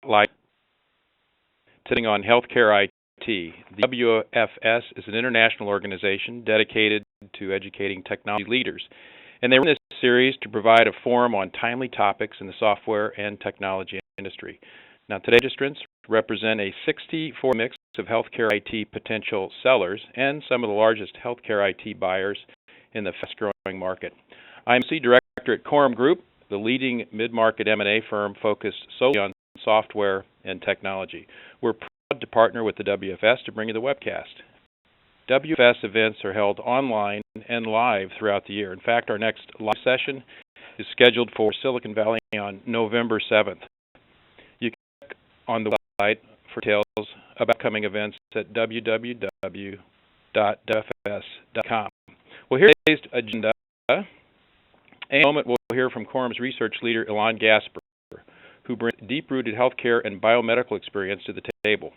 like sitting on healthcare IT. The WFS is an international organization dedicated to educating technology leaders, and they run this series to provide a forum on timely topics in the software and technology industry. Now, today's registrants represent a 64 mix of healthcare IT potential sellers and some of the largest healthcare IT buyers in the fast-growing market. I'm C Director at Quorum Group, the leading mid-market M&A firm focused solely on software and technology. We're proud to partner with the WFS to bring you the webcast. WFS events are held online and live throughout the year. In fact, our next live session is scheduled for Silicon Valley on November 7th. You can click on the website for details about upcoming events at www.wfs.com. Well, here's today's agenda. In a moment, we'll hear from Quorum's research leader, Ilan Gasper, who brings deep-rooted healthcare and biomedical experience to the table.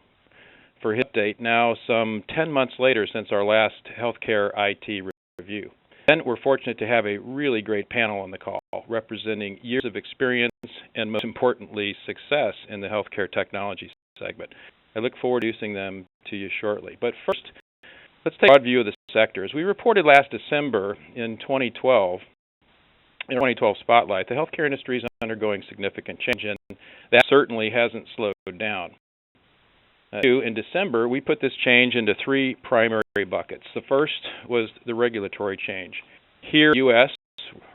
For his update, now some 10 months later since our last healthcare IT review. And we're fortunate to have a really great panel on the call, representing years of experience and, most importantly, success in the healthcare technology segment. I look forward to introducing them to you shortly. But first, let's take a broad view of the sector. As we reported last December in 2012 Spotlight, the healthcare industry is undergoing significant change, and that certainly hasn't slowed down. In December, we put this change into three primary buckets. The first was the regulatory change. Here, the U.S.,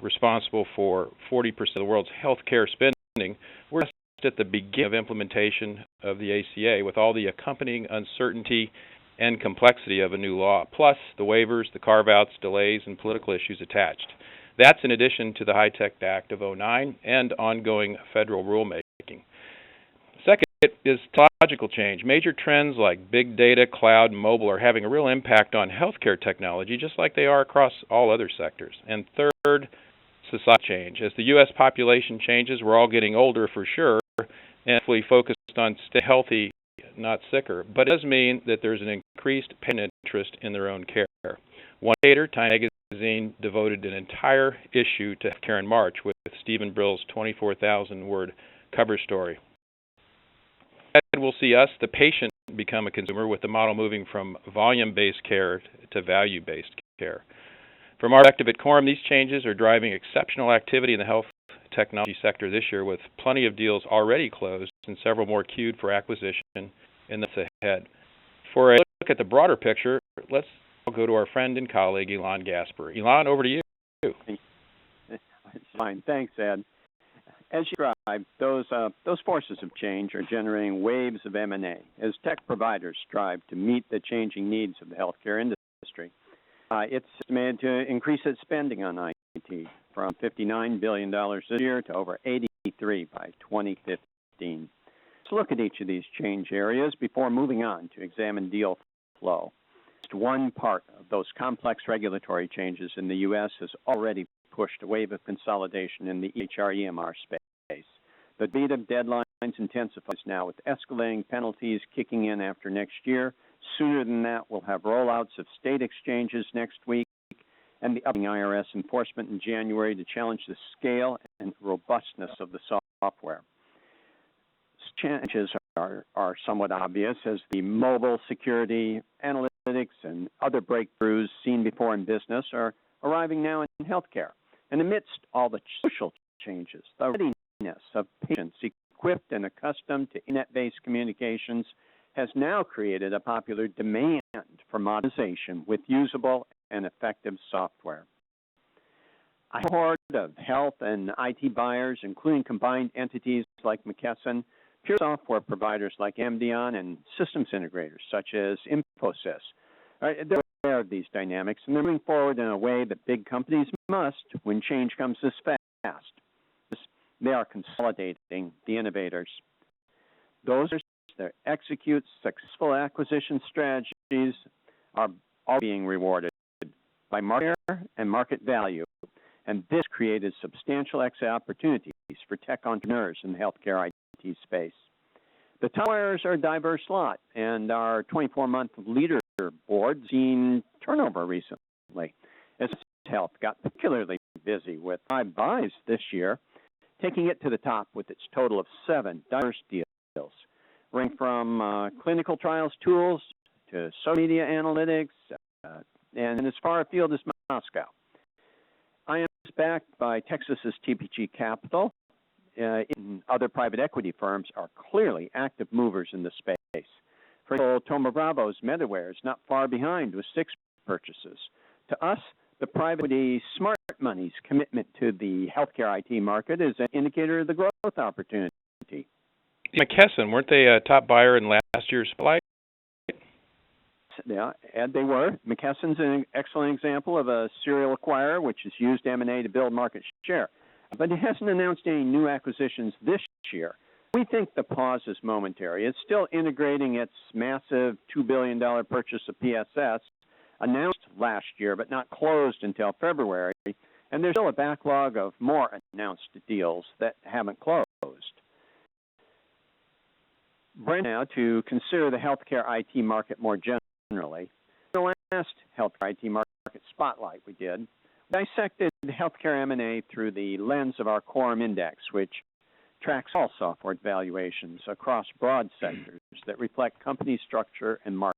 responsible for 40% of the world's healthcare spending, we're just at the beginning of implementation of the ACA with all the accompanying uncertainty and complexity of a new law, plus the waivers, the carve-outs, delays, and political issues attached. That's in addition to the HITECH Act of '09 and ongoing federal rulemaking. Second is technological change. Major trends like big data, cloud, and mobile are having a real impact on healthcare technology, just like they are across all other sectors. And third, societal change. As the U.S. population changes, we're all getting older for sure, and hopefully focused on staying healthy, not sicker. But it does mean that there's an increased patient interest in their own care. One later, Time Magazine devoted an entire issue to healthcare in March with Stephen Brill's 24,000-word cover story. We'll see us, the patient, become a consumer, with the model moving from volume-based care to value-based care. From our perspective at Quorum, these changes are driving exceptional activity in the health technology sector this year, with plenty of deals already closed and several more queued for acquisition in the months ahead. For a look at the broader picture, let's go to our friend and colleague, Ilan Gasper. Ilan, over to you. Fine. Thanks, Ed. As you described, those forces of change are generating waves of M&A as tech providers strive to meet the changing needs of the healthcare industry. It's estimated to increase its spending on IT from $59 billion this year to over $83 by 2015. Let's look at each of these change areas before moving on to examine deal flow. Just one part of those complex regulatory changes in the U.S. has already pushed a wave of consolidation in the EHR/EMR space. The beat of deadlines intensifies now, with escalating penalties kicking in after next year. Sooner than that, we'll have rollouts of state exchanges next week and the upcoming IRS enforcement in January to challenge the scale and robustness of the software. Challenges are somewhat obvious, as the mobile security, analytics, and other breakthroughs seen before in business are arriving now in healthcare. And amidst all the social changes, the readiness of patients equipped and accustomed to internet-based communications has now created a popular demand for modernization with usable and effective software. A horde of health and IT buyers, including combined entities like McKesson, pure software providers like Amdion, and systems integrators such as Infosys, they're aware of these dynamics, and they're moving forward in a way that big companies must when change comes this fast. They are consolidating the innovators. Those that execute successful acquisition strategies are all being rewarded by market share and market value, and this created substantial exit opportunities for tech entrepreneurs in the healthcare IT space. The top buyers are a diverse lot, and our 24-month leaderboard seen turnover recently, as Health got particularly busy with 5 buys this year, taking it to the top with its total of 7 diverse deals. ranging from clinical trials tools to social media analytics, and as far afield as Moscow. IM is backed by Texas's TPG Capital. And other private equity firms are clearly active movers in the space. For example, Thoma Bravo's Medaware is not far behind with 6 purchases. To us, the private equity smart money's commitment to the healthcare IT market is an indicator of the growth opportunity. McKesson, weren't they a top buyer in last year's spotlight? Yeah, and they were. McKesson's an excellent example of a serial acquirer which has used M&A to build market share. But it hasn't announced any new acquisitions this year. We think the pause is momentary. It's still integrating its massive $2 billion purchase of PSS, announced last year but not closed until February, and there's still a backlog of more announced deals that haven't closed. Bring now to consider the healthcare IT market more generally. The last healthcare IT market spotlight we did, dissected healthcare M&A through the lens of our Quorum Index, which tracks all software valuations across broad sectors that reflect company structure and markets.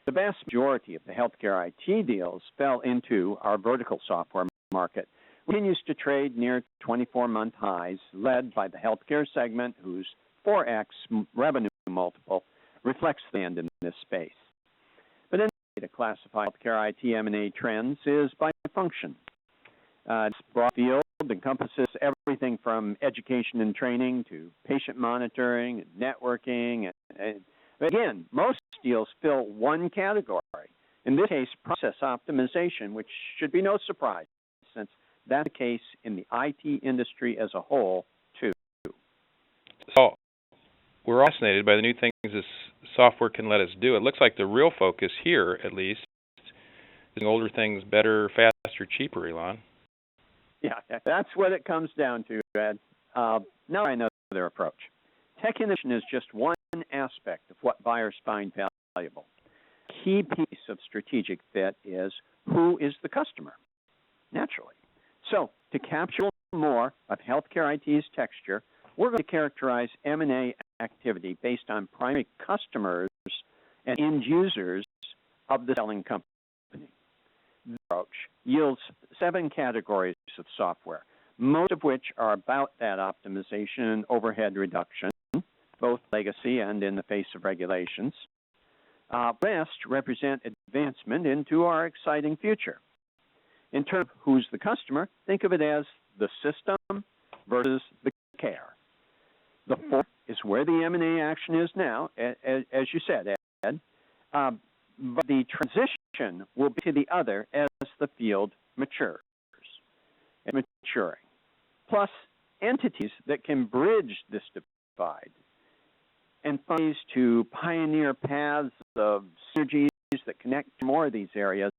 The vast majority of the healthcare IT deals fell into our vertical software market, which continues to trade near 24-month highs, led by the healthcare segment, whose 4x revenue multiple reflects the end in this space. But another way to classify healthcare IT M&A trends is by function. This broad field encompasses everything from education and training to patient monitoring, networking, and again, most deals fill one category. In this case, process optimization, which should be no surprise, since that's the case in the IT industry as a whole, too. So, we're all fascinated by the new things this software can let us do. It looks like the real focus here, at least, is older things better, faster, cheaper, Elon. Yeah, that's what it comes down to, Ed. Now I know their approach. Tech innovation is just one aspect of what buyers find valuable. A key piece of strategic fit is who is the customer, naturally. So, to capture more of healthcare IT's texture, we're going to characterize M&A activity based on primary customers and end users of the selling company. This approach yields 7 categories of software, most of which are about that optimization and overhead reduction, both legacy and in the face of regulations. Rest represent advancement into our exciting future. In terms of who's the customer, think of it as the system versus the care. The fourth is where the M&A action is now, as you said, Ed. But the transition will be to the other as the field matures and maturing. Plus, entities that can bridge this divide and find ways to pioneer paths of synergies that connect to more of these areas,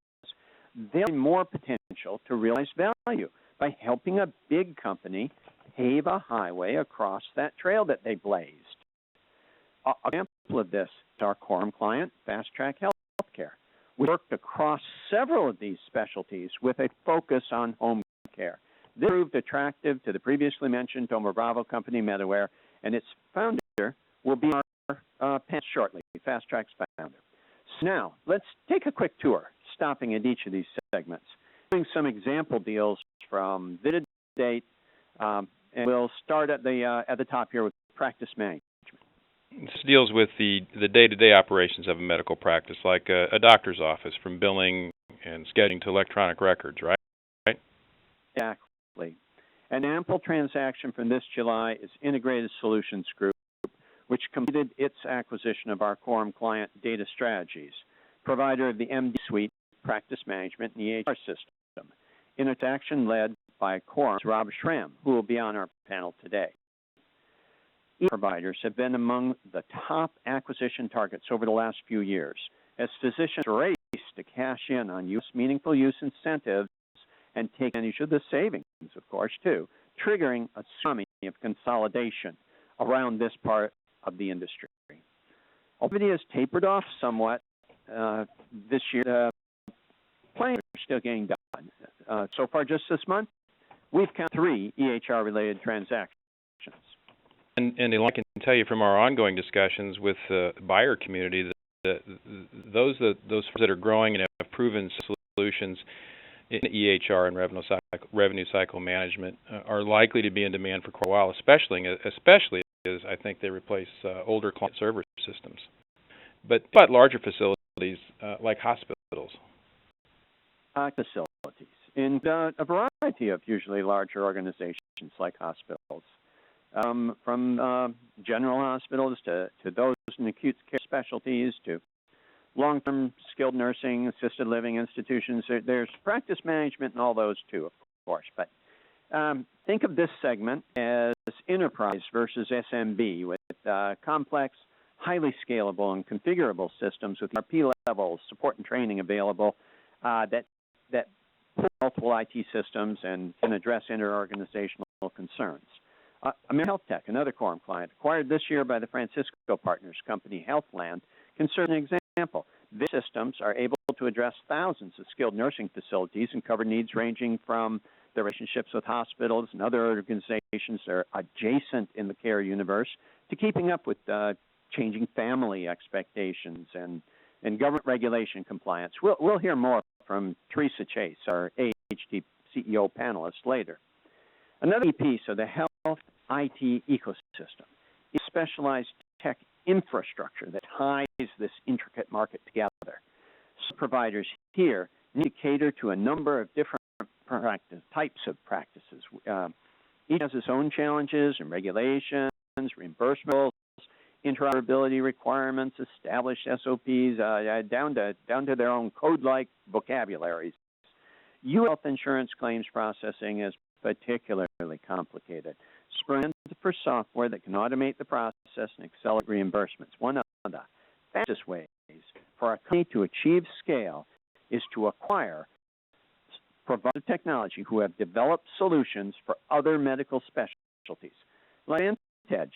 they'll have more potential to realize value by helping a big company pave a highway across that trail that they blazed. An example of this is our Quorum client, Fast Track Healthcare. We worked across several of these specialties with a focus on home care. This proved attractive to the previously mentioned Thoma Bravo company, Medaware, and its founder will be our panel shortly, Fast Track's founder. So now, let's take a quick tour, stopping at each of these segments, doing some example deals from this date, and we'll start at the top here with practice management. This deals with the day-to-day operations of a medical practice, like a doctor's office, from billing and scheduling to electronic records, right? Exactly. An ample transaction from this July is Integrated Solutions Group, which completed its acquisition of our Quorum client Data Strategies, provider of the MD Suite practice management and EHR system. In its action led by Quorum's Rob Schramm, who will be on our panel today. Providers have been among the top acquisition targets over the last few years, as physicians race to cash in on meaningful use incentives and take advantage of the savings, of course, too, triggering a tsunami of consolidation around this part of the industry. Activity has tapered off somewhat this year. The plans are still getting done. So far, just this month, we've counted 3 EHR-related transactions. And I can tell you from our ongoing discussions with the buyer community that those that are growing and have proven solutions in EHR and revenue cycle management are likely to be in demand for quite a while, especially as I think they replace older client server systems. But larger facilities like hospitals. Facilities in a variety of usually larger organizations like hospitals, from general hospitals to those in acute care specialties to long-term skilled nursing, assisted living institutions. There's practice management and all those too, of course. But think of this segment as enterprise versus SMB with complex, highly scalable and configurable systems with ERP level support and training available that pull multiple IT systems and can address interorganizational concerns. American Health Tech, another Quorum client, acquired this year by the Francisco Partners company Healthland, can serve an example. These systems are able to address thousands of skilled nursing facilities and cover needs ranging from the relationships with hospitals and other organizations that are adjacent in the care universe to keeping up with changing family expectations and government regulation compliance. We'll hear more from Teresa Chase, our AHT CEO panelist, later. Another key piece of the health IT ecosystem is specialized tech infrastructure that ties this intricate market together. So providers here need to cater to a number of different types of practices. Each has its own challenges and regulations, reimbursements, interoperability requirements, established SOPs, down to their own code-like vocabularies. U.S. health insurance claims processing is particularly complicated. Sprint for software that can automate the process and accelerate reimbursements. One of the fastest ways for a company to achieve scale is to acquire providers of technology who have developed solutions for other medical specialties. Like Advantage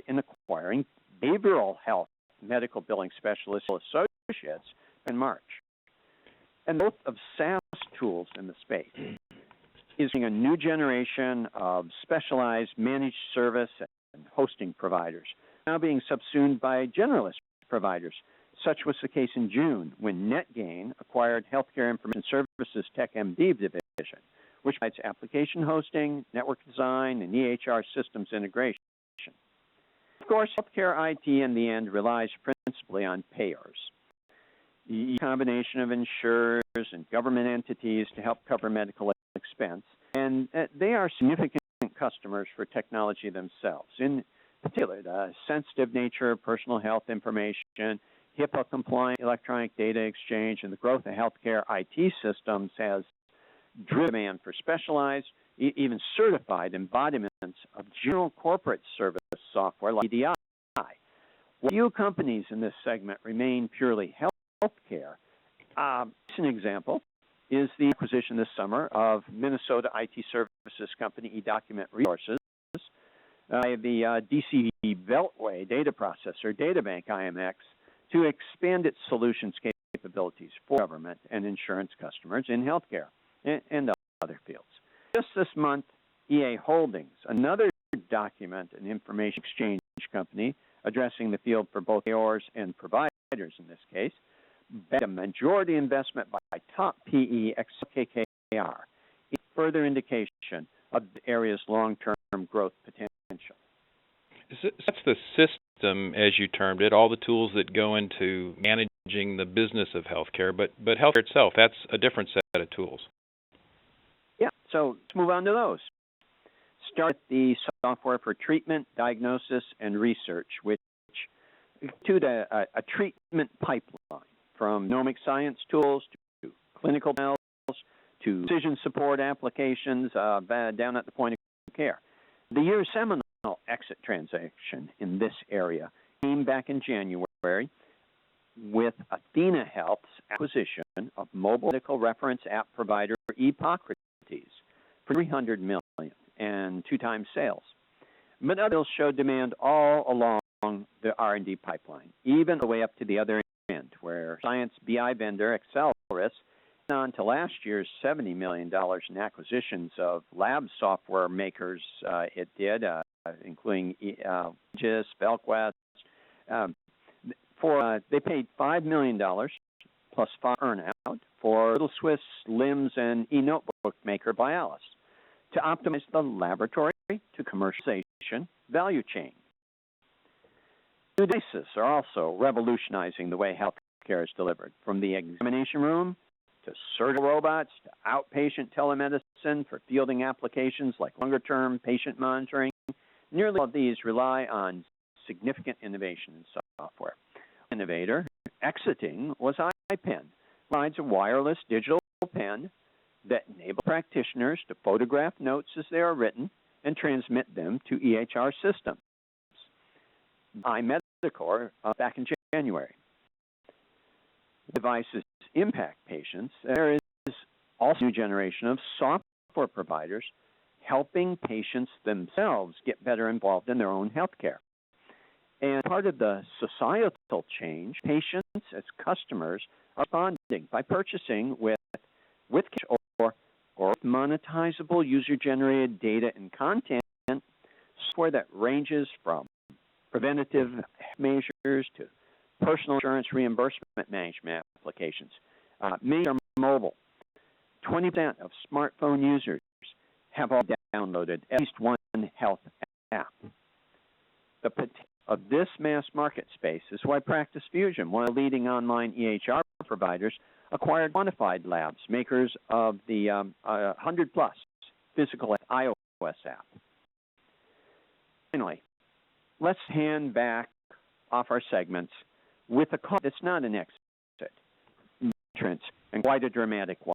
in acquiring behavioral health medical billing specialist associates in March. And both of SaaS tools in the space is a new generation of specialized managed service and hosting providers, now being subsumed by generalist providers. Such was the case in June when NetGain acquired Healthcare Information Services TechMD division, which provides application hosting, network design, and EHR systems integration. Of course, healthcare IT in the end relies principally on payers. The combination of insurers and government entities to help cover medical expense, and they are significant customers for technology themselves. In particular, the sensitive nature of personal health information, HIPAA-compliant electronic data exchange, and the growth of healthcare IT systems has driven demand for specialized, even certified embodiments of general corporate service software like EDI. While few companies in this segment remain purely healthcare, an example is the acquisition this summer of Minnesota IT services company eDocument Resources by the DC Beltway data processor DataBank IMX to expand its solutions capabilities for government and insurance customers in healthcare and other fields. Just this month, EA Holdings, another document and information exchange company addressing the field for both payors and providers in this case, backed a majority investment by top PE KKR, in further indication of the area's long-term growth potential. That's the system, as you termed it, all the tools that go into managing the business of healthcare, but healthcare itself, that's a different set of tools. Yeah, so let's move on to those. Start the software for treatment, diagnosis, and research, which to a treatment pipeline from genomic science tools to clinical trials to decision support applications down at the point of care. The year's seminal exit transaction in this area came back in January with Athena Health's acquisition of mobile medical reference app provider Epocrates for $300 million and 2x sales. But others showed demand all along the R&D pipeline, even the way up to the other end, where science BI vendor Excelis on to last year's $70 million in acquisitions of lab software makers it did, including Gis, Belquest. They paid $5 million plus 5 earnout for Little Swiss LIMS and e-notebook maker Bialis to optimize the laboratory to commercialization value chain. New devices are also revolutionizing the way healthcare is delivered, from the examination room to surgical robots to outpatient telemedicine for fielding applications like longer-term patient monitoring. Nearly all of these rely on significant innovation in software. Innovator exiting was iPen, provides a wireless digital pen that enables practitioners to photograph notes as they are written and transmit them to EHR systems. iMedicor back in January. Devices impact patients. There is also a new generation of software providers helping patients themselves get better involved in their own healthcare. And part of the societal change, patients as customers are responding by purchasing with cash or monetizable user-generated data and content, software that ranges from preventative measures to personal insurance reimbursement management applications. Many are mobile. 20% of smartphone users have all downloaded at least one health app. The potential of this mass market space is why Practice Fusion, one of the leading online EHR providers, acquired Quantified Labs, makers of the 100-plus physical iOS app. Finally, let's hand back off our segments with a call that's not an exit, entrance, and quite a dramatic one.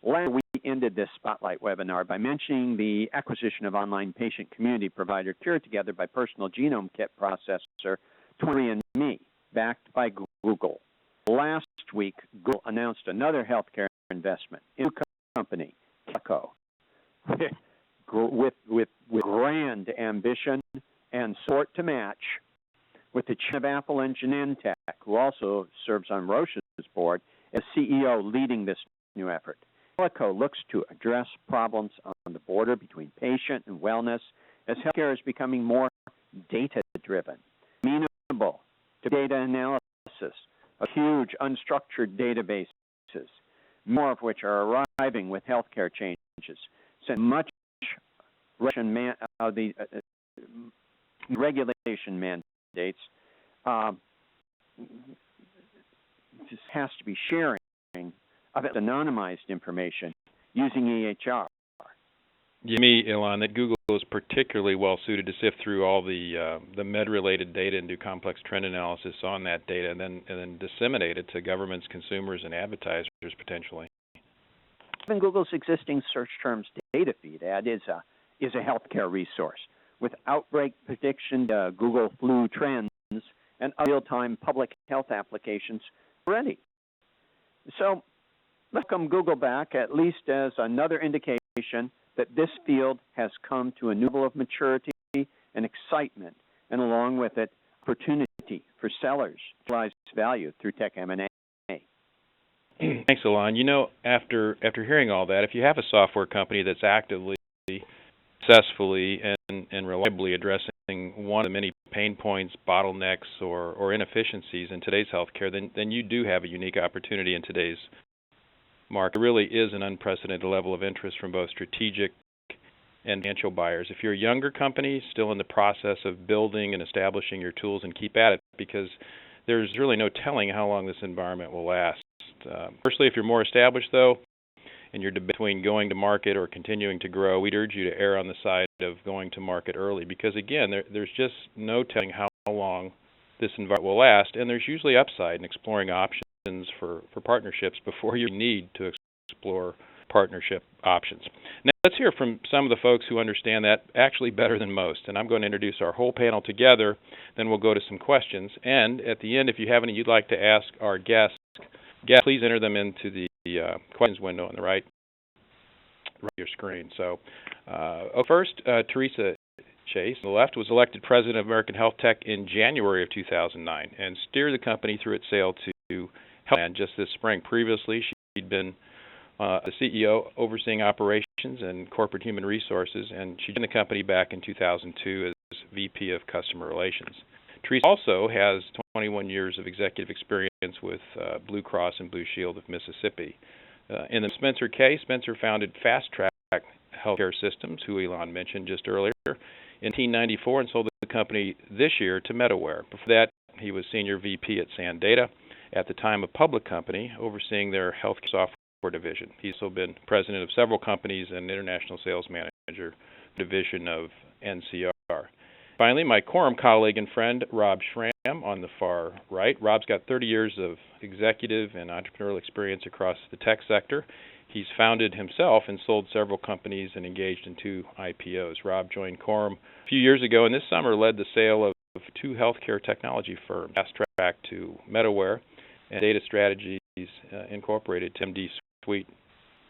Last week, we ended this Spotlight webinar by mentioning the acquisition of online patient community provider Cure Together by Personal Genome Kit processor 23andMe, backed by Google. Last week, Google announced another healthcare investment in a company, Calico, with grand ambition and support to match, with the chair of Apple and Genentech, who also serves on Roche's board, as CEO leading this new effort. Calico looks to address problems on the border between patient and wellness as healthcare is becoming more data-driven, amenable to data analysis of huge unstructured databases, more of which are arriving with healthcare changes. So much regulation mandates just has to be sharing of anonymized information using EHR. To me, Ilan, that Google is particularly well suited to sift through all the med-related data and do complex trend analysis on that data, and then disseminate it to governments, consumers, and advertisers potentially. Even Google's existing search terms data feed ad is a healthcare resource with outbreak prediction, Google flu trends, and real-time public health applications ready. So, welcome Google back, at least as another indication that this field has come to a new level of maturity and excitement, and along with it, opportunity for sellers to realize value through tech M&A. Thanks, Ilan. You know, after hearing all that, if you have a software company that's actively, successfully, and reliably addressing one of the many pain points, bottlenecks, or inefficiencies in today's healthcare, then you do have a unique opportunity in today's market. It really is an unprecedented level of interest from both strategic and financial buyers. If you're a younger company still in the process of building and establishing your tools, and keep at it, because there's really no telling how long this environment will last. Firstly, if you're more established, though, and you're between going to market or continuing to grow, we'd urge you to err on the side of going to market early, because again, there's just no telling how long this environment will last, and there's usually upside in exploring options for partnerships before you need to explore partnership options. Now, let's hear from some of the folks who understand that actually better than most, and I'm going to introduce our whole panel together, then we'll go to some questions, and at the end, if you have any you'd like to ask our guests, please enter them into the questions window on the right of your screen. So, first, Teresa Chase, on the left, was elected president of American Health Tech in January of 2009 and steered the company through its sale to Healthland just this spring. Previously, she She'd been the CEO overseeing operations and corporate human resources, and she joined the company back in 2002 as VP of Customer Relations. Teresa also has 21 years of executive experience with Blue Cross and Blue Shield of Mississippi. In the Spencer case, Spencer founded Fast Track Healthcare Systems, who Elon mentioned just earlier, in 1994 and sold the company this year to MetaWare. Before that, he was Senior VP at SanData, at the time a public company, overseeing their healthcare software division. He's also been president of several companies and international sales manager division of NCR. Finally, my Quorum colleague and friend, Rob Schramm, on the far right. Rob's got 30 years of executive and entrepreneurial experience across the tech sector. He's founded himself and sold several companies and engaged in 2 IPOs. Rob joined Quorum a few years ago, and this summer led the sale of 2 healthcare technology firms, Fast Track to MetaWare and Data Strategies Incorporated to MD Suite,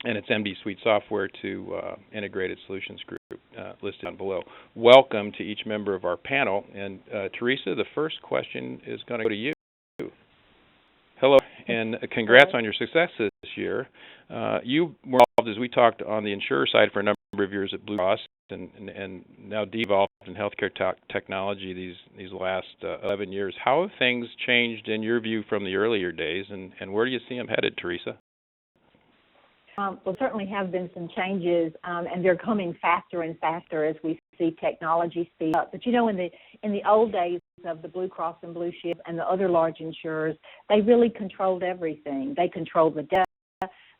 and its MD Suite software to Integrated Solutions Group, listed down below. Welcome to each member of our panel. And Teresa, the first question is going to go to you. Hello, and congrats on your success this year. You were involved, as we talked, on the insurer side for a number of years at Blue Cross, and now devolved in healthcare technology these last 11 years. How have things changed in your view from the earlier days, and where do you see them headed, Teresa? Well, certainly have been some changes, and they're coming faster and faster as we see technology speed up. But in the old days of the Blue Cross and Blue Shield and the other large insurers, they really controlled everything. They controlled the data,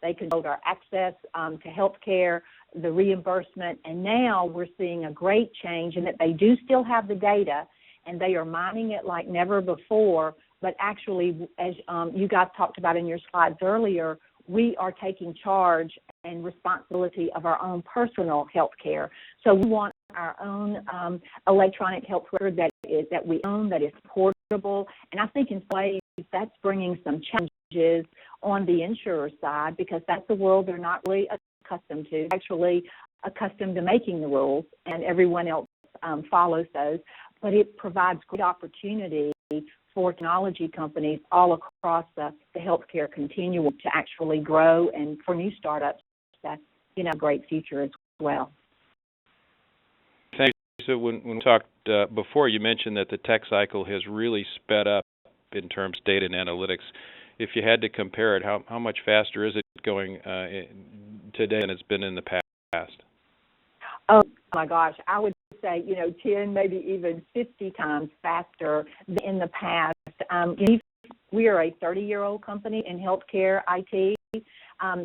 they controlled our access to health care, the reimbursement, and now we're seeing a great change in that they do still have the data, and they are mining it like never before. But actually, as you guys talked about in your slides earlier, we are taking charge and responsibility of our own personal health care. So we want our own electronic health record that we own, that is portable. And I think in some ways that's bringing some challenges on the insurer side, because that's the world they're not really accustomed to. They're actually accustomed to making the rules, and everyone else follows those. But it provides great opportunity for technology companies all across the healthcare continuum to actually grow, and for new startups, that's a great future as well. Thank you. So when we talked before, you mentioned that the tech cycle has really sped up in terms of data and analytics. If you had to compare it, how much faster is it going today than it's been in the past? Oh my gosh, I would say 10, maybe even 50 times faster than in the past. We are a 30-year-old company in healthcare IT.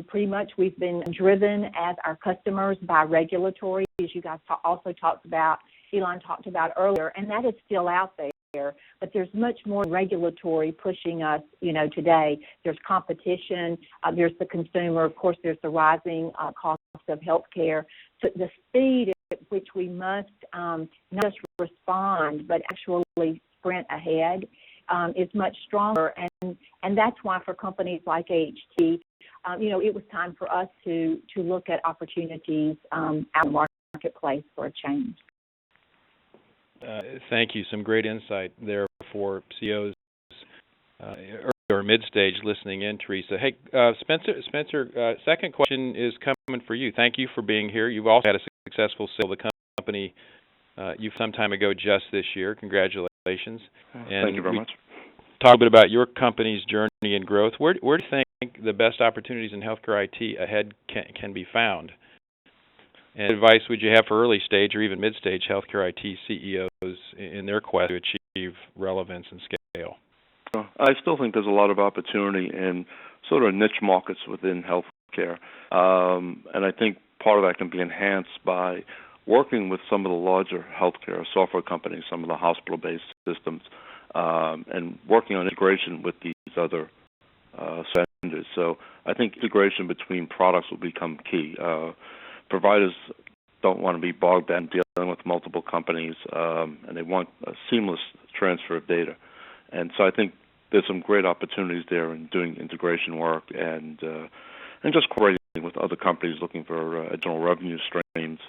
Pretty much we've been driven as our customers by regulatory, as you guys also talked about, Elon talked about earlier, and that is still out there. But there's much more regulatory pushing us, today. There's competition, there's the consumer, of course, there's the rising cost of healthcare. So the speed at which we must not just respond, but actually sprint ahead is much stronger. And that's why for companies like AHT, it was time for us to look at opportunities out in the marketplace for a change. Thank you. Some great insight there for CEOs or mid-stage listening in, Teresa. Hey, Spencer, second question is coming for you. Thank you for being here. You've also had a successful sale of the company some time ago just this year. Congratulations. Thank you very much. Talk a bit about your company's journey and growth. Where do you think the best opportunities in healthcare IT ahead can be found? And what advice would you have for early stage or even mid-stage healthcare IT CEOs in their quest to achieve relevance and scale? I still think there's a lot of opportunity in sort of niche markets within healthcare. And I think part of that can be enhanced by working with some of the larger healthcare software companies, some of the hospital-based systems, and working on integration with these other vendors. So I think integration between products will become key. Providers don't want to be bogged down dealing with multiple companies, and they want a seamless transfer of data. And so I think there's some great opportunities there in doing integration work and just cooperating with other companies looking for additional revenue streams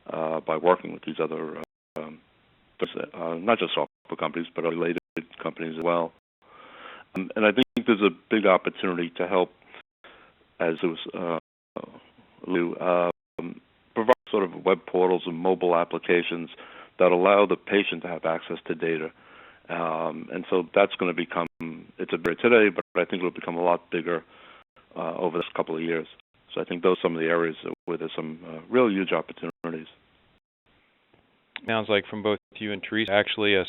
by working with these other, not just software companies, but related companies as well. And I think there's a big opportunity to help as it was provide sort of web portals and mobile applications that allow the patient to have access to data. And so that's going to become, it's a bit today, but I think it'll become a lot bigger over the next couple of years. So I think those are some of the areas where there's some real huge opportunities. Sounds like from both you and Teresa, actually a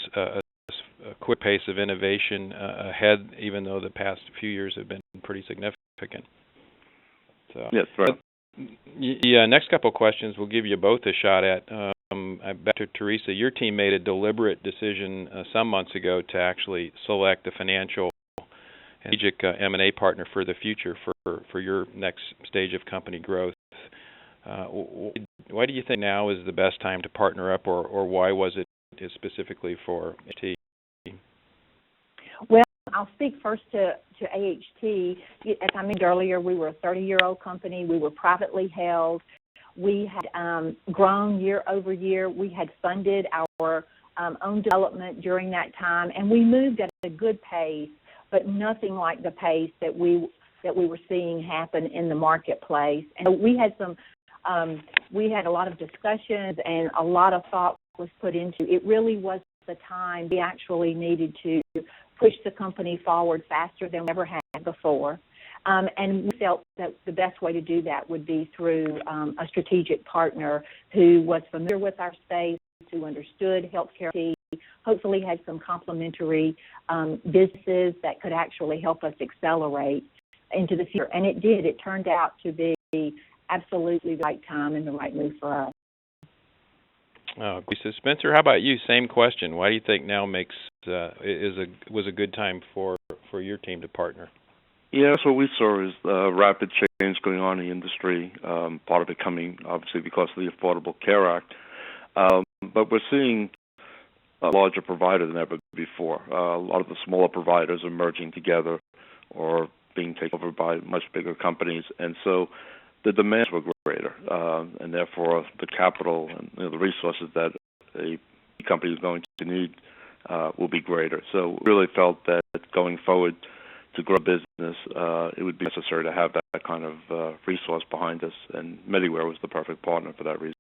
quick pace of innovation ahead, even though the past few years have been pretty significant. So, yes, right. Yeah, next couple of questions we'll give you both a shot at. Back to Teresa, your team made a deliberate decision some months ago to actually select a financial and strategic M&A partner for the future for your next stage of company growth. Why do you think now is the best time to partner up, or why was it specifically for AHT? Well, I'll speak first to AHT. As I mentioned earlier, we were a 30-year-old company. We were privately held. We had grown year over year. We had funded our own development during that time, and we moved at a good pace, but nothing like the pace that we were seeing happen in the marketplace. And we had a lot of discussions, and a lot of thought was put into it. Really was the time we actually needed to push the company forward faster than we ever had before. And we felt that the best way to do that would be through a strategic partner who was familiar with our space, who understood healthcare, hopefully had some complementary businesses that could actually help us accelerate into the future. And it did. It turned out to be absolutely the right time and the right move for us. Lisa, Spencer, how about you? Same question. Why do you think now was a good time for your team to partner? Yeah, that's what we saw is rapid change going on in the industry, part of it coming obviously because of the Affordable Care Act. But we're seeing a larger provider than ever before. A lot of the smaller providers are merging together or being taken over by much bigger companies. And so the demands were greater, and therefore the capital and the resources that a company is going to need will be greater. So we really felt that going forward to grow business, it would be necessary to have that kind of resource behind us, and Mediware was the perfect partner for that reason.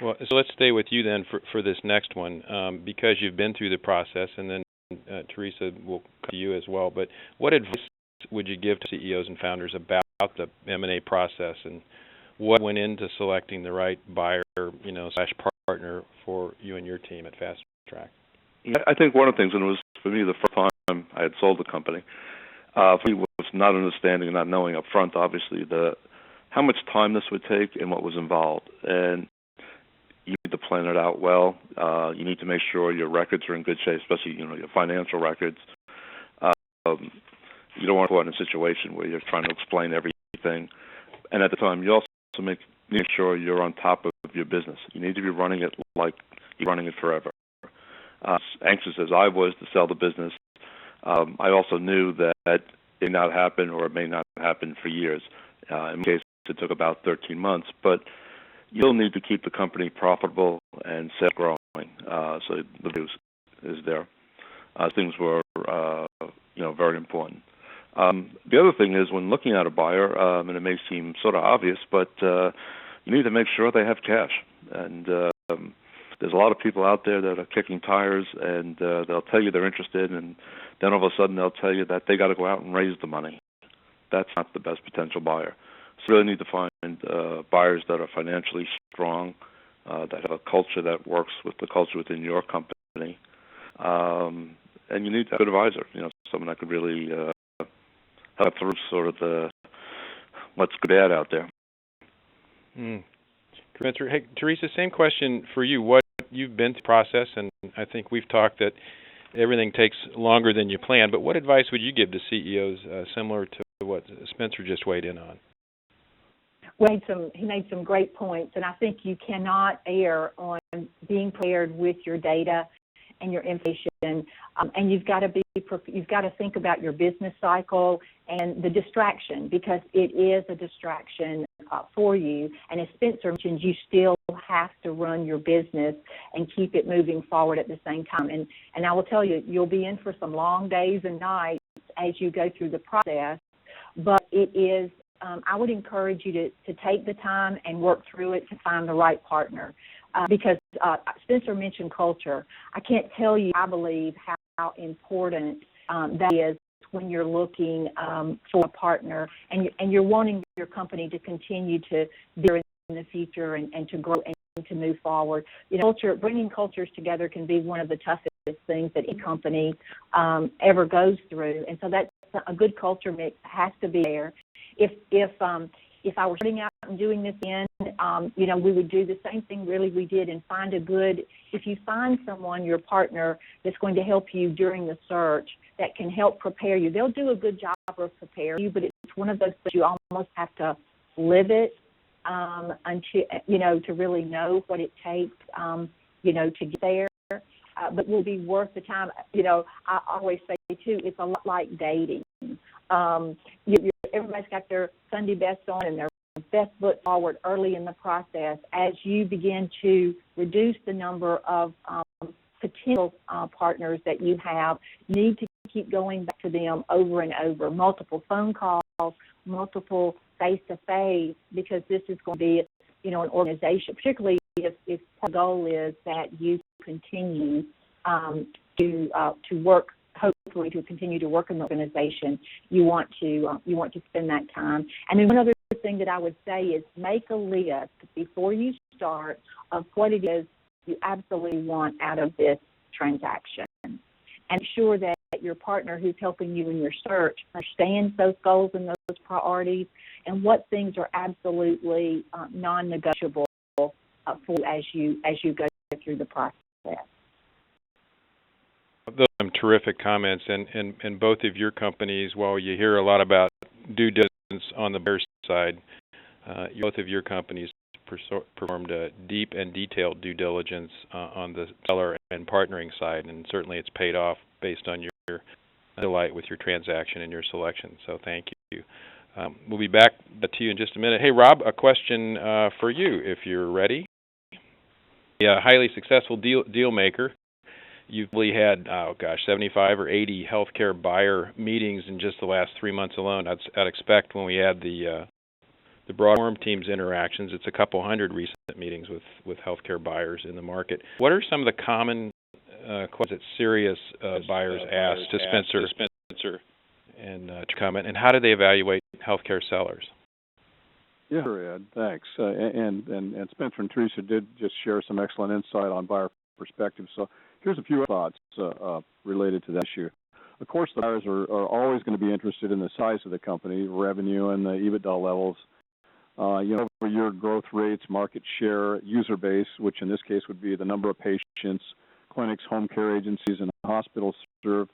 Well, so let's stay with you then for this next one, because you've been through the process, and then Teresa will come to you as well. But what advice would you give to CEOs and founders about the M&A process, and what went into selecting the right buyer, slash partner for you and your team at Fast Track? Yeah, I think one of the things, and it was for me the first time I had sold the company, for me was not understanding and not knowing up front, obviously, how much time this would take and what was involved. And you need to plan it out well. You need to make sure your records are in good shape, especially your financial records. You don't want to go out in a situation where you're trying to explain everything. And at the time, you also need to make sure you're on top of your business. You need to be running it like you're running it forever. As anxious as I was to sell the business, I also knew that it may not happen, or it may not happen for years. In my case, it took about 13 months. But you'll need to keep the company profitable and sales growing. So the news is there. Things were, very important. The other thing is, when looking at a buyer, and it may seem sort of obvious, but you need to make sure they have cash. And there's a lot of people out there that are kicking tires, and they'll tell you they're interested, and then all of a sudden they'll tell you that they got to go out and raise the money. That's not the best potential buyer. So you really need to find buyers that are financially strong, that have a culture that works with the culture within your company, and you need a good advisor, someone that could really help through sort of the what's bad out there. Hey, Teresa, same question for you. What you've been through the process, and I think we've talked that everything takes longer than you planned, but what advice would you give to CEOs similar to what Spencer just weighed in on? Well, he made some great points, and I think you cannot err on being prepared with your data and your information, and you've got to think about your business cycle and the distraction, because it is a distraction for you. And as Spencer mentioned, you still have to run your business and keep it moving forward at the same time. And I will tell you, you'll be in for some long days and nights as you go through the process. but it is, I would encourage you to take the time and work through it to find the right partner. Because Spencer mentioned culture. I can't tell you, I believe, how important that is when you're looking for a partner and you're wanting your company to continue to be in the future and to grow and to move forward. You know, bringing cultures together can be one of the toughest things that any company ever goes through, and so that's a good culture mix has to be there. If I were starting out and doing this again, you know, we would do the same thing really we did and find if you find someone, your partner, that's going to help you during the search, that can help prepare you. They'll do a good job of preparing you, but it's one of those that you almost have to live it until, you know, to really know what it takes, you know, to get there. But will be worth the time. You know, I always say, too, it's a lot like dating. Everybody's got their Sunday best on and their best foot forward early in the process. As you begin to reduce the number of potential partners that you have, you need to keep going back to them over and over, multiple phone calls, multiple face-to-face, because this is going to be, you know, an organization, particularly if the goal is that you continue to work, hopefully to continue to work in the organization. You want to spend that time. And then one other thing that I would say is make a list before you start of what it is you absolutely want out of this transaction, and ensure that your partner who's helping you in your search understands those goals and those priorities, and what things are absolutely non-negotiable for you as you go through the process. Those are some terrific comments, and both of your companies, while you hear a lot about due diligence on the buyer side, both of your companies performed a deep and detailed due diligence on the seller and partnering side, and certainly it's paid off based on your delight with your transaction and your selection. So thank you. We'll be back to you in just a minute. Hey, Rob, a question for you, if you're ready. A highly successful deal maker. You've probably had, 75 or 80 healthcare buyer meetings in just the last 3 months alone. I'd expect when we add the broad forum team's interactions, it's a couple hundred recent meetings with healthcare buyers in the market. What are some of the common questions that serious buyers ask to Spencer and to comment, and how do they evaluate healthcare sellers? Yeah, sure, Ed. Thanks. And Spencer and Teresa did just share some excellent insight on buyer perspective. So here's a few thoughts related to that issue. Of course, the buyers are always going to be interested in the size of the company, revenue, and the EBITDA levels. Over-year growth rates, market share, user base, which in this case would be the number of patients, clinics, home care agencies, and hospitals served,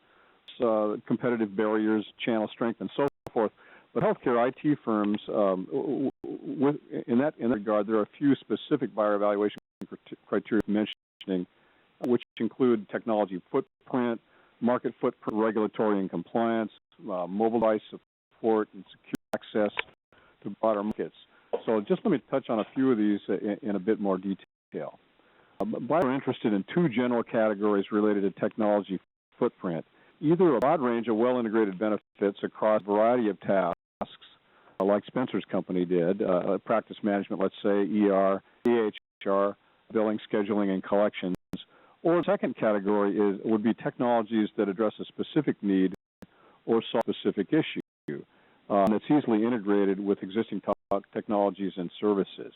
competitive barriers, channel strength, and so forth. But healthcare IT firms, in that regard, there are a few specific buyer evaluation criteria mentioning, which include technology footprint, market footprint, regulatory and compliance, mobile device support, and secure access to broader markets. So just let me touch on a few of these in a bit more detail. Buyers are interested in two general categories related to technology footprint. Either a broad range of well-integrated benefits across a variety of tasks, like Spencer's company did, practice management, let's say, ER, EHR, billing, scheduling, and collections. Or the second category would be technologies that address a specific need or solve a specific issue that's easily integrated with existing technologies and services.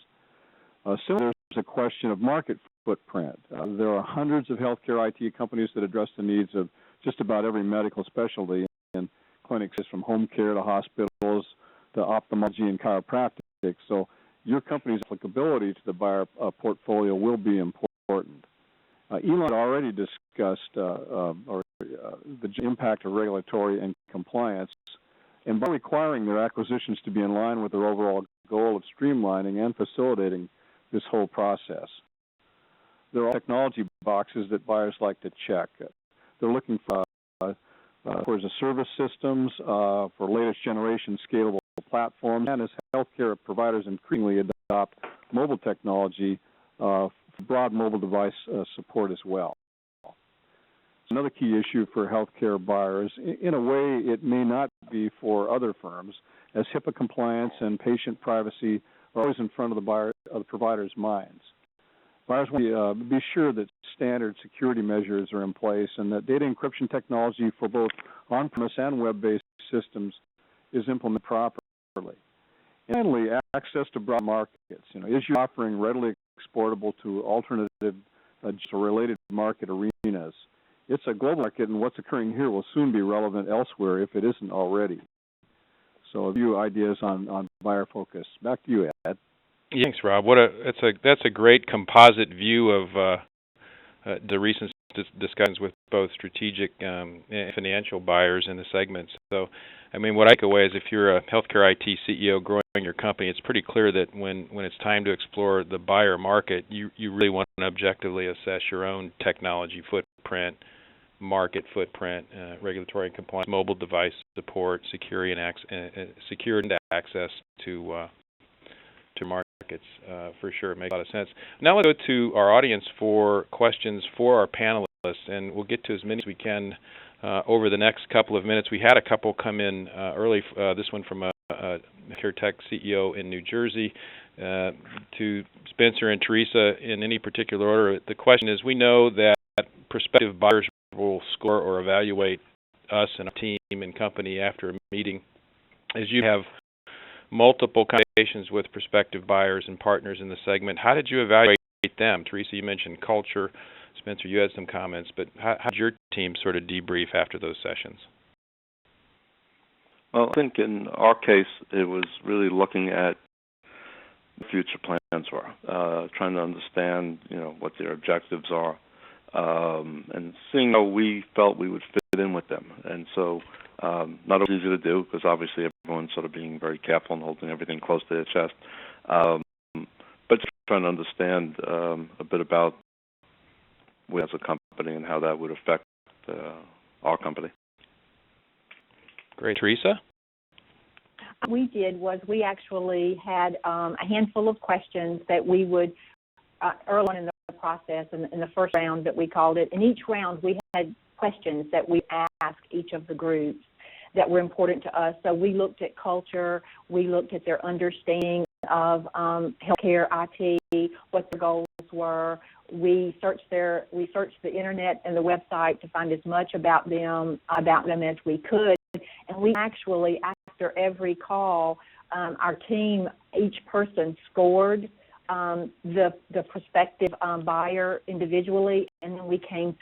Similarly, there's a question of market footprint. There are hundreds of healthcare IT companies that address the needs of just about every medical specialty, and clinics from home care to hospitals to ophthalmology and chiropractic. So your company's applicability to the buyer portfolio will be important. Elon already discussed the impact of regulatory and compliance, and by requiring their acquisitions to be in line with their overall goal of streamlining and facilitating this whole process. There are technology boxes that buyers like to check. They're looking for as a service systems, for latest generation scalable platforms, and as healthcare providers increasingly adopt mobile technology, for broad mobile device support as well. Another key issue for healthcare buyers, in a way it may not be for other firms, as HIPAA compliance and patient privacy are always in front of the provider's minds. Buyers want to be sure that standard security measures are in place and that data encryption technology for both on-premise and web-based systems is implemented properly. And finally, access to broad markets. Is your offering readily exportable to alternative or related market arenas? It's a global market, and what's occurring here will soon be relevant elsewhere if it isn't already. So a few ideas on buyer focus. Back to you, Ed. Yeah, thanks, Rob. That's a great composite view of the recent discussions with both strategic and financial buyers in the segments. So, I mean, what I take away is if you're a healthcare IT CEO growing your company, it's pretty clear that when it's time to explore the buyer market, you really want to objectively assess your own technology footprint, market footprint, regulatory and compliance, mobile device support, security and access to markets. For sure, it makes a lot of sense. Now let's go to our audience for questions for our panelists, and we'll get to as many as we can over the next couple of minutes. We had a couple come in early. This one from a CareTech CEO in New Jersey. To Spencer and Teresa, in any particular order, the question is: we know that prospective buyers will score or evaluate us and our team and company after a meeting. As you have multiple conversations with prospective buyers and partners in the segment, how did you evaluate them? Teresa, you mentioned culture. Spencer, you had some comments, but how did your team sort of debrief after those sessions? Well, I think in our case, it was really looking at what future plans were, trying to understand, what their objectives are, and seeing how we felt we would fit in with them. And so, not always easy to do because obviously everyone's sort of being very careful and holding everything close to their chest, but trying to understand a bit about we as a company and how that would affect our company. Great. Teresa? What we did was we actually had a handful of questions that we would, early on in the process, in the first round that we called it, in each round we had questions that we asked each of the groups that were important to us. So we looked at culture, we looked at their understanding of healthcare IT, what their goals were. We searched the internet and the website to find as much about them as we could. And we actually, after every call, our team, each person scored the prospective buyer individually, and then we came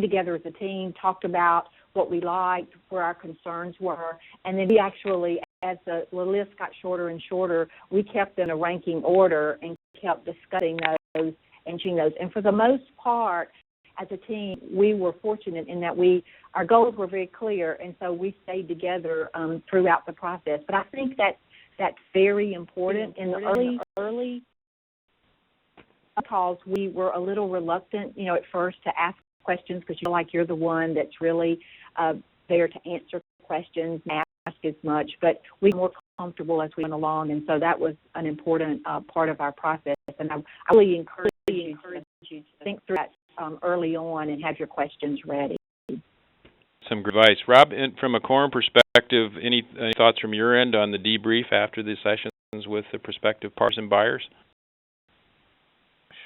together as a team, talked about what we liked, where our concerns were, and then we actually, as the list got shorter and shorter, we kept in a ranking order and kept discussing those and choosing those. And for the most part, as a team, we were fortunate in that our goals were very clear, and so we stayed together throughout the process. But I think that's very important. In the early calls, we were a little reluctant, at first to ask questions because you feel like you're the one that's really there to answer questions and ask as much. But we were more comfortable as we went along, and so that was an important part of our process. And I really encourage you to think through that early on and have your questions ready. Some good advice. Rob, from a quorum perspective, any thoughts from your end on the debrief after the sessions with the prospective partners and buyers?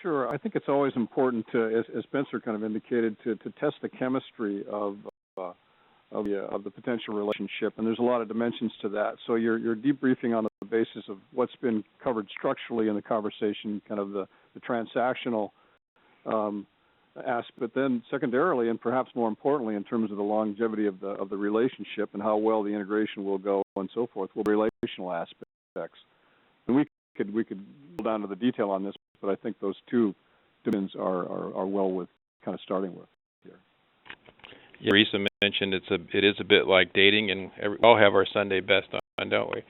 Sure. I think it's always important to, as Spencer kind of indicated, to test the chemistry of the potential relationship, and there's a lot of dimensions to that. So you're debriefing on the basis of what's been covered structurally in the conversation, kind of the transactional aspect, but then secondarily, and perhaps more importantly, in terms of the longevity of the relationship and how well the integration will go and so forth, will be relational aspects. And we could go down to the detail on this, but I think those two dimensions are well with kind of starting with here. Yeah, Teresa mentioned it is a bit like dating, and we all have our Sunday best on, don't we?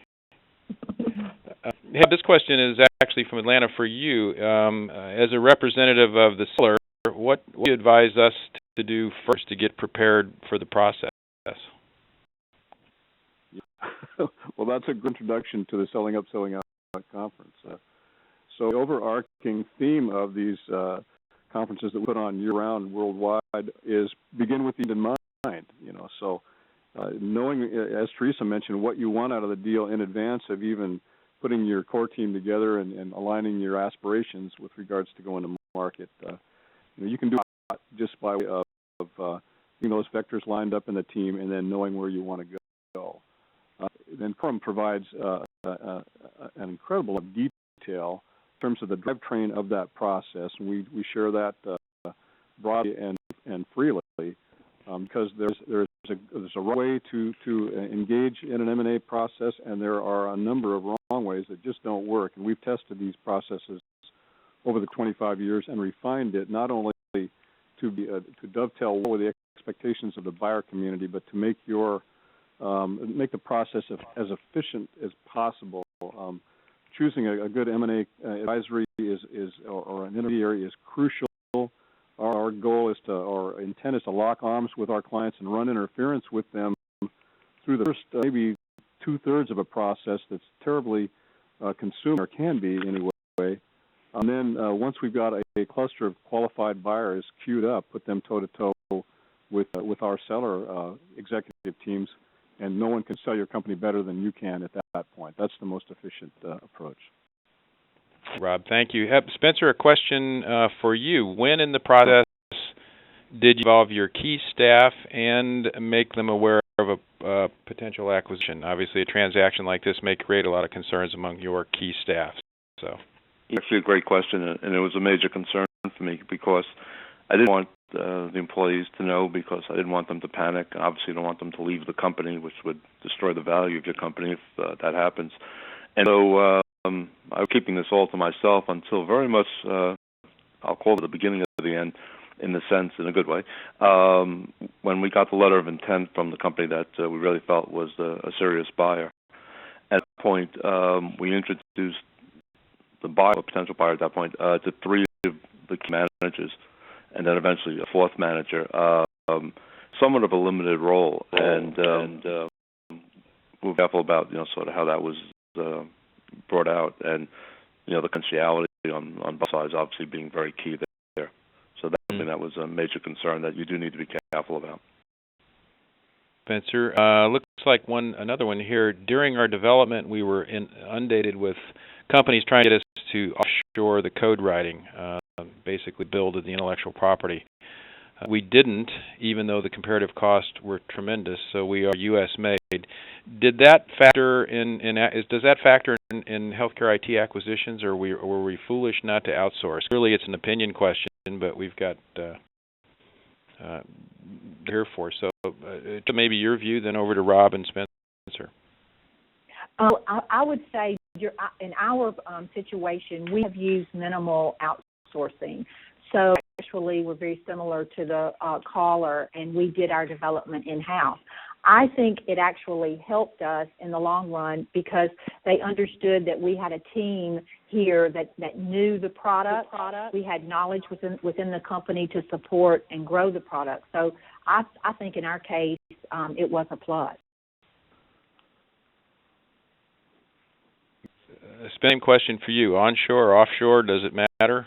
This question is actually from Atlanta for you. As a representative of the seller, what would you advise us to do first to get prepared for the process? Well, that's a good introduction to the Selling Up, Selling Out conference. So the overarching theme of these conferences that we put on year-round worldwide is begin with the end in mind. So knowing, as Teresa mentioned, what you want out of the deal in advance of even putting your core team together and aligning your aspirations with regards to going to market. You can do that just by way of those vectors lined up in the team and then knowing where you want to go. Then Quorum provides an incredible amount of detail in terms of the drivetrain of that process, and we share that broadly and freely because there's a right way to engage in an M&A process, and there are a number of wrong ways that just don't work. And we've tested these processes over the 25 years and refined it not only to dovetail well with the expectations of the buyer community, but to make make the process as efficient as possible. Choosing a good M&A advisory or an intermediary is crucial. Our goal is our intent is to lock arms with our clients and run interference with them through the first maybe 2/3 of a process that's terribly consuming, or can be anyway. And then once we've got a cluster of qualified buyers queued up, put them toe-to-toe with our seller executive teams, and no one can sell your company better than you can at that point. That's the most efficient approach. Rob, thank you. Spencer, a question for you. When in the process did you involve your key staff and make them aware of a potential acquisition? Obviously, a transaction like this may create a lot of concerns among your key staff. So, actually, a great question, and it was a major concern for me because I didn't want the employees to know, because I didn't want them to panic. Obviously, I don't want them to leave the company, which would destroy the value of your company if that happens. And so I was keeping this all to myself until very much, I'll call it the beginning of the end, in a good way, when we got the letter of intent from the company that we really felt was a serious buyer. At that point, we introduced the buyer, the potential buyer at that point, to 3 of the key managers, and then eventually a 4th manager, somewhat of a limited role, and we were careful about sort of how that was brought out, and the confidentiality on both sides obviously being very key there. So that was a major concern that you do need to be careful about. Spencer, looks like another one here. During our development, we were inundated with companies trying to get us to offshore the code writing, basically build the intellectual property. We didn't, even though the comparative costs were tremendous. So we are U.S. made. Did that factor in? Does that factor in healthcare IT acquisitions, or were we foolish not to outsource? Really, it's an opinion question, but we've got here for. So maybe your view, then over to Rob and Spencer. I would say in our situation, we have used minimal outsourcing. So actually, we're very similar to the caller, and we did our development in-house. I think it actually helped us in the long run because they understood that we had a team here that knew the product. We had knowledge within the company to support and grow the product. So I think in our case, it was a plus. Same question for you. Onshore or offshore, does it matter?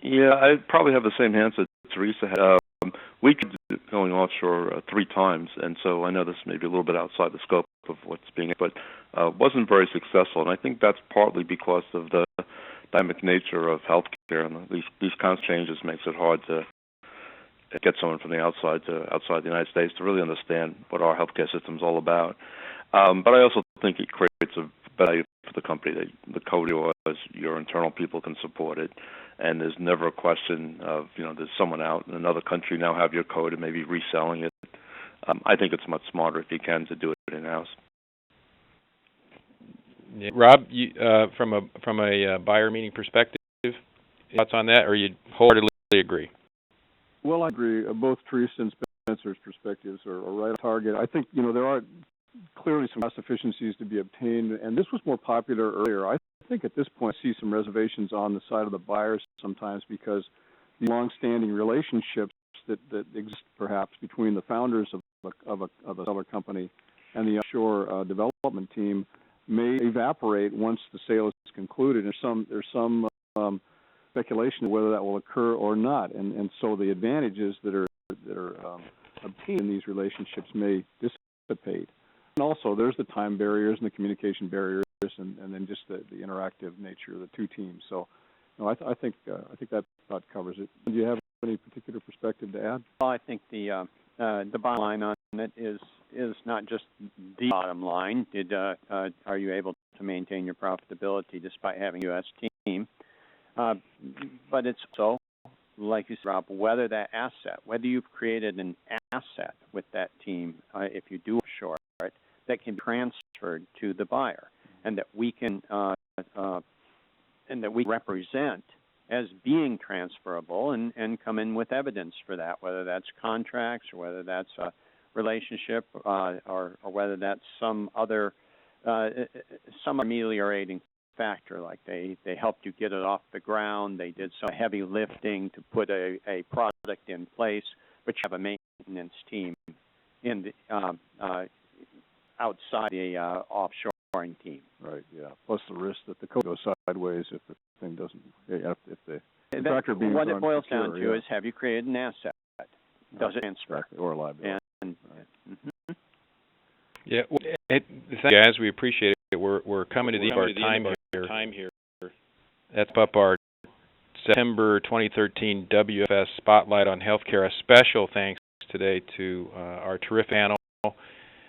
Yeah, I probably have the same answer Teresa had. We could be going offshore 3 times, and so I know this may be a little bit outside the scope of what's being, but wasn't very successful. And I think that's partly because of the dynamic nature of healthcare, and these kinds of changes makes it hard to get someone from the outside the United States to really understand what our healthcare system is all about. But I also think it creates a value for the company that the code was your internal people can support it. And there's never a question of, there's someone out in another country now have your code and maybe reselling it. I think it's much smarter if you can to do it in-house. Yeah. Rob, you, from a buyer meeting perspective, thoughts on that, or you wholeheartedly agree? Well, I agree. Both Teresa and Spencer's perspectives are right on target. I think, there are clearly some cost efficiencies to be obtained, and this was more popular earlier. I think at this point I see some reservations on the side of the buyers sometimes because the long-standing relationships that exist perhaps between the founders of a seller company and the offshore development team may evaporate once the sale is concluded. There's some speculation of whether that will occur or not, and so the advantages that are obtained in these relationships may paid. And also, there's the time barriers and the communication barriers, and then just the interactive nature of the two teams. So, no, I think that about covers it. Do you have any particular perspective to add? Well, I think the bottom line on it is not just the bottom line. Are you able to maintain your profitability despite having a U.S. team? But it's also, like you said, Rob, whether you've created an asset with that team, if you do offshore it, that can be transferred to the buyer, and that we can represent as being transferable and come in with evidence for that, whether that's contracts or whether that's a relationship or whether that's some ameliorating factor, like they helped you get it off the ground, they did some heavy lifting to put a product in place, but you have a maintenance team in the outside the offshoring team. Right. Yeah. Plus the risk that the code goes sideways if the thing doesn't. If the contractor being what it boils down to yeah. is, have you created an asset? Does it transfer? Exactly. Or a liability. Right. Yeah. Thank you, guys. We appreciate it. We're coming to the end of our time here. That's up our September 2013 WFS Spotlight on Healthcare. A special thanks today to our terrific panel.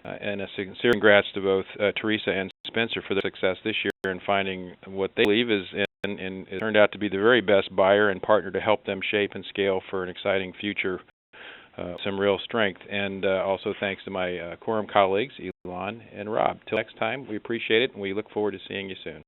And a sincere congrats to both Teresa and Spencer for their success this year in finding what they believe is and it turned out to be the very best buyer and partner to help them shape and scale for an exciting future, some real strength. And also thanks to my Quorum colleagues, Elon and Rob. Till next time, we appreciate it, and we look forward to seeing you soon.